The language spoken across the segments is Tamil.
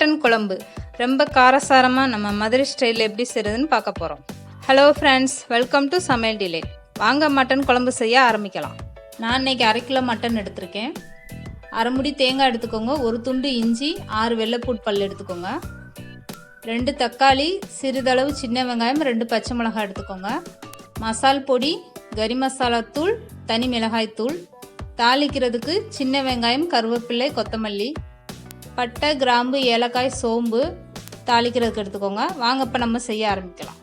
மட்டன் குழம்பு ரொம்ப காரசாரமாக நம்ம மதுரை ஸ்டைலில் எப்படி செய்கிறதுன்னு பார்க்க போகிறோம். ஹலோ ஃப்ரெண்ட்ஸ், வெல்கம் டு சமையல் டிலே. வாங்க மட்டன் குழம்பு செய்ய ஆரம்பிக்கலாம். நான் இன்றைக்கி 1/2 கிலோ மட்டன் எடுத்திருக்கேன். 1/2 முடி தேங்காய் எடுத்துக்கோங்க, 1 துண்டு இஞ்சி, 6 வெள்ளைப்பூட் பல் எடுத்துக்கோங்க, 2 தக்காளி, சிறிதளவு சின்ன வெங்காயம், 2 பச்சை மிளகாய் எடுத்துக்கோங்க, மசால் பொடி, கறி மசாலா தூள், தனி மிளகாய் தூள், தாளிக்கிறதுக்கு சின்ன வெங்காயம், கருவேப்பிலை, கொத்தமல்லி, பட்டை, கிராம்பு, ஏலக்காய், சோம்பு தாளிக்கிறதுக்கு எடுத்துக்கோங்க. வாங்க இப்போ நம்ம செய்ய ஆரம்பிக்கலாம்.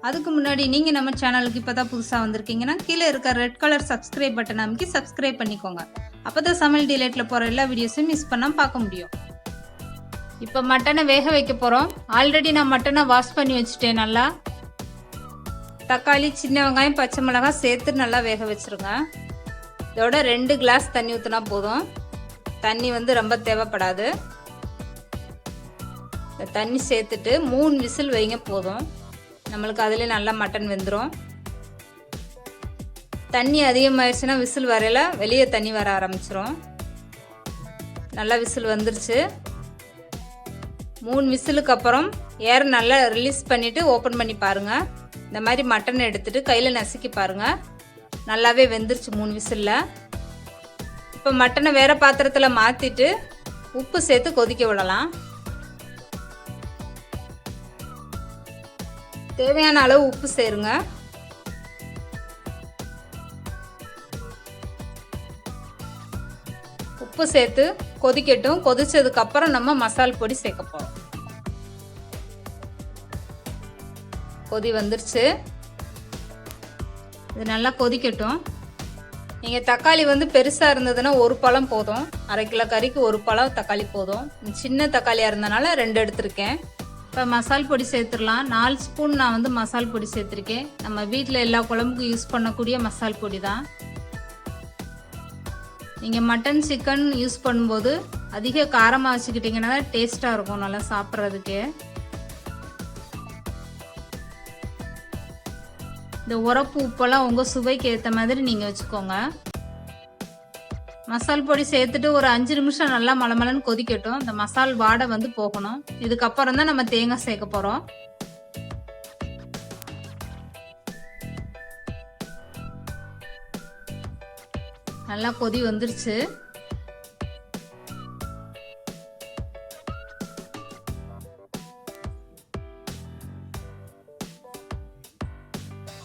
அதுக்கு முன்னாடி நீங்கள் நம்ம சேனலுக்கு இப்போ தான் புதுசாக வந்திருக்கீங்கன்னா கீழே இருக்க ரெட் கலர் சப்ஸ்கிரைப் பட்டன் அமைக்கி சப்ஸ்கிரைப் பண்ணிக்கோங்க. அப்போ தான் சமையல் டிலேட்டில் போகிற எல்லா வீடியோஸையும் மிஸ் பண்ணாமல் பார்க்க முடியும். இப்போ மட்டனை வேக வைக்க போகிறோம். ஆல்ரெடி நான் மட்டனை வாஷ் பண்ணி வச்சுட்டேன். நல்லா தக்காளி, சின்ன வெங்காயம், பச்சை மிளகாய் சேர்த்து நல்லா வேக வச்சுருங்க. இதோட 2 கிளாஸ் தண்ணி ஊற்றினா போதும். தண்ணி ரொம்ப தேவைப்படாது. இந்த தண்ணி சேர்த்துட்டு 3 விசில் வைங்க போதும். நம்மளுக்கு அதில் நல்லா மட்டன் வெந்துடும். தண்ணி அதிகமாகிடுச்சுன்னா விசில் வரையில வெளியே தண்ணி வர ஆரம்பிச்சிரும். நல்லா விசில் வந்துருச்சு. 3 விசிலுக்கு அப்புறம் ஏர் நல்லா ரிலீஸ் பண்ணிவிட்டு ஓப்பன் பண்ணி பாருங்கள். இந்த மாதிரி மட்டன் எடுத்துகிட்டு கையில் நசுக்கி பாருங்கள். நல்லாவே வெந்துருச்சு 3 விசிலில். இப்போ மட்டனை வேறு பாத்திரத்தில் மாற்றிட்டு உப்பு சேர்த்து கொதிக்க விடலாம். தேவையான அளவு உப்பு சேருங்க. உப்பு சேர்த்து கொதிக்கட்டும். கொதிச்சதுக்கப்புறம் நம்ம மசால் பொடி சேர்க்க போகிறோம். கொதி வந்துருச்சு. இது நல்லா கொதிக்கட்டும். நீங்கள் தக்காளி பெருசாக இருந்ததுன்னா 1 பழம் போதும். 1/2 கிலோ கறிக்கு 1 பழம் தக்காளி போதும். சின்ன தக்காளியாக இருந்தனால 2 எடுத்திருக்கேன். இப்போ மசால் பொடி சேர்த்துடலாம். 4 ஸ்பூன் நான் மசால் பொடி சேர்த்துருக்கேன். நம்ம வீட்டில் எல்லா குழம்புக்கும் யூஸ் பண்ணக்கூடிய மசால் பொடி தான். நீங்கள் மட்டன், சிக்கன் யூஸ் பண்ணும்போது அதிக காரமாக வச்சுக்கிட்டிங்கன்னா தான் டேஸ்ட்டாக இருக்கும் நல்லா சாப்பிட்றதுக்கு. இந்த உரப்பு உப்பெல்லாம் உங்கள் சுவைக்கு ஏற்ற மாதிரி நீங்கள் வச்சுக்கோங்க. மசால் பொடி சேர்த்துட்டு ஒரு 5 நிமிஷம் நல்லா மலமலன்னு கொதிக்கட்டும். இந்த மசால் வாடை போகணும். இதுக்கப்புறம் தான் நம்ம தேங்காய் சேர்க்க போகிறோம். நல்லா கொதி வந்துருச்சு.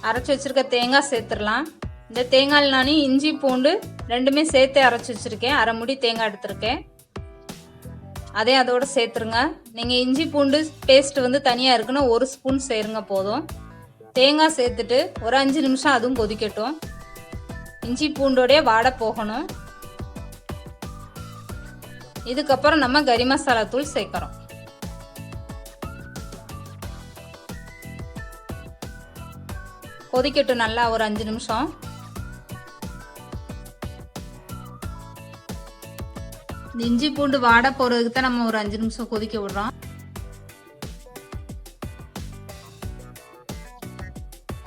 அரைச்சி வச்சுருக்க தேங்காய் சேர்த்துடலாம். இந்த தேங்காயில் நான் இஞ்சி, பூண்டு 2மே சேர்த்து அரைச்சி வச்சுருக்கேன். 1/2 முடி தேங்காய் எடுத்திருக்கேன். அதோடு சேர்த்துருங்க. நீங்கள் இஞ்சி பூண்டு பேஸ்ட் தனியாக இருக்குன்னா 1 ஸ்பூன் சேருங்க போதும். தேங்காய் சேர்த்துட்டு ஒரு 5 நிமிஷம் அதுவும் கொதிக்கட்டும். இஞ்சி பூண்டோடைய வாடை போகணும். இதுக்கப்புறம் நம்ம கறி மசாலா தூள் சேர்க்குறோம். கொதிக்கட்டும் நல்லா ஒரு 5 நிமிஷம். இந்த இஞ்சி பூண்டு வாடை போகிறதுக்கு தான் நம்ம ஒரு 5 நிமிஷம் கொதிக்க விடுறோம்.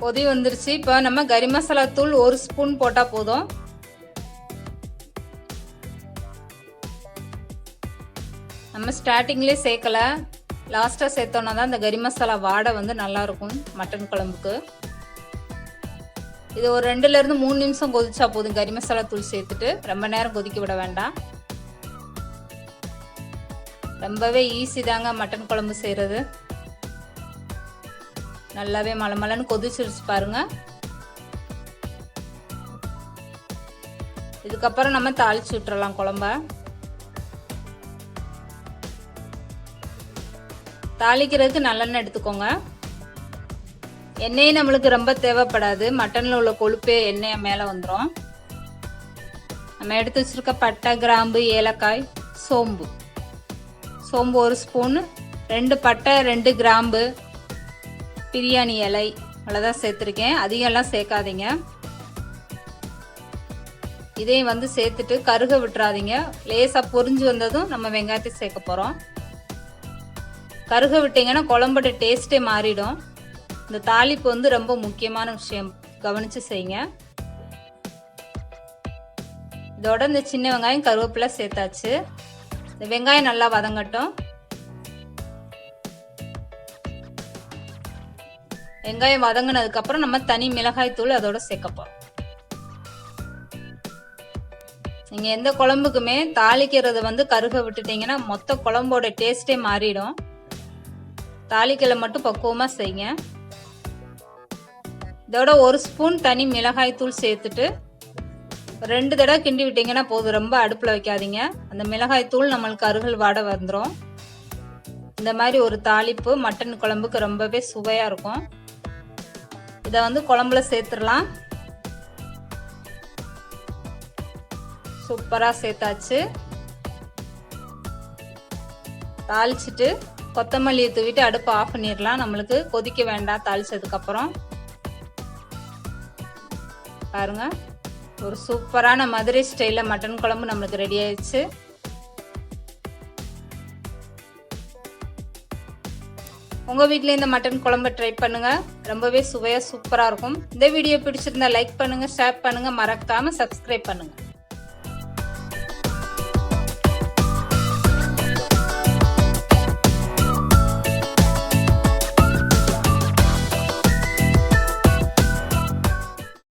கொதி வந்துருச்சு. இப்போ நம்ம கறி மசாலா தூள் 1 ஸ்பூன் போட்டால் போதும். நம்ம ஸ்டார்டிங்லேயே சேர்க்கல, லாஸ்ட்டாக சேர்த்தோன்னா தான் இந்த கறி மசாலா வாடை நல்லா இருக்கும் மட்டன் குழம்புக்கு. இது ஒரு 2லேருந்து 3 நிமிஷம் கொதிச்சா போதும். கறி மசாலா தூள் சேர்த்துட்டு ரொம்ப நேரம் கொதிக்க விட வேண்டாம். ரொம்பவே ஈஸி தாங்க மட்டன் குழம்பு செய்கிறது. நல்லாவே மலமலன்னு கொதிச்சிருச்சு பாருங்க. இதுக்கப்புறம் நம்ம தாளிச்சு விட்டுறலாம் குழம்ப. தாளிக்கிறதுக்கு நல்லெண்ணெய் எடுத்துக்கோங்க. எண்ணெய் நம்மளுக்கு ரொம்ப தேவைப்படாது. மட்டனில் உள்ள கொழுப்பே எண்ணெய் மேலே வந்துடும். நம்ம எடுத்து வச்சுருக்க பட்டை, கிராம்பு, ஏலக்காய், சோம்பு 1 ஸ்பூன், 2 பட்டை, 2 கிராம்பு, பிரியாணி இலை அவ்வளோதான் சேர்த்துருக்கேன். அதிகம்லாம் சேர்க்காதீங்க. இதையும் சேர்த்துட்டு கருக விட்டுறாதீங்க. லேசாக பொரிஞ்சு வந்ததும் நம்ம வெங்காயத்தை சேர்க்க போகிறோம். கருக விட்டிங்கன்னா குழம்போட டேஸ்ட்டே மாறிடும். இந்த தாளிப்பு ரொம்ப முக்கியமான விஷயம், கவனித்து செய்யுங்க. இதோட இந்த சின்ன வெங்காயம் கருவேப்பிலை சேர்த்தாச்சு. இந்த வெங்காயம் நல்லா வதங்கட்டும். வெங்காயம் வதங்கினதுக்கப்புறம் நம்ம தனி மிளகாய் தூள் அதோட சேர்க்க போகிறோம். நீங்கள் எந்த குழம்புக்குமே தாளிக்கிறது வந்து கருக விட்டுட்டீங்கன்னா மொத்த குழம்போட டேஸ்ட்டே மாறிடும். தாளிக்கலை மட்டும் பக்குவமாக செய்யுங்க. இதோட 1 ஸ்பூன் தனி மிளகாய் தூள் சேர்த்துட்டு 2 தடவை கிண்டி விட்டீங்கன்னா போதும். ரொம்ப அடுப்பில் வைக்காதீங்க. அந்த மிளகாய் தூள் நம்மளுக்கு அருகல் வாட வந்துடும். இந்த மாதிரி ஒரு தாளிப்பு மட்டன் குழம்புக்கு ரொம்பவே சுவையாக இருக்கும். இதை வந்து குழம்புல சேர்த்துடலாம். சூப்பராக சேர்த்தாச்சு. தாளிச்சிட்டு கொத்தமல்லியை தூவிட்டு அடுப்பு ஆஃப் பண்ணிடலாம். நம்மளுக்கு கொதிக்க வேண்டாம். தாளிச்சதுக்கப்புறம் பாருங்க, ஒரு சூப்பரான மதுரை ஸ்டைலில் மட்டன் குழம்பு நம்மளுக்கு ரெடி ஆயிடுச்சு. உங்கள் வீட்டில் இந்த மட்டன் குழம்பு ட்ரை பண்ணுங்கள். ரொம்பவே சுவையாக சூப்பராக இருக்கும். இந்த வீடியோ பிடிச்சிருந்தா லைக் பண்ணுங்கள், ஷேர் பண்ணுங்கள், மறக்காமல் சப்ஸ்கிரைப் பண்ணுங்கள்.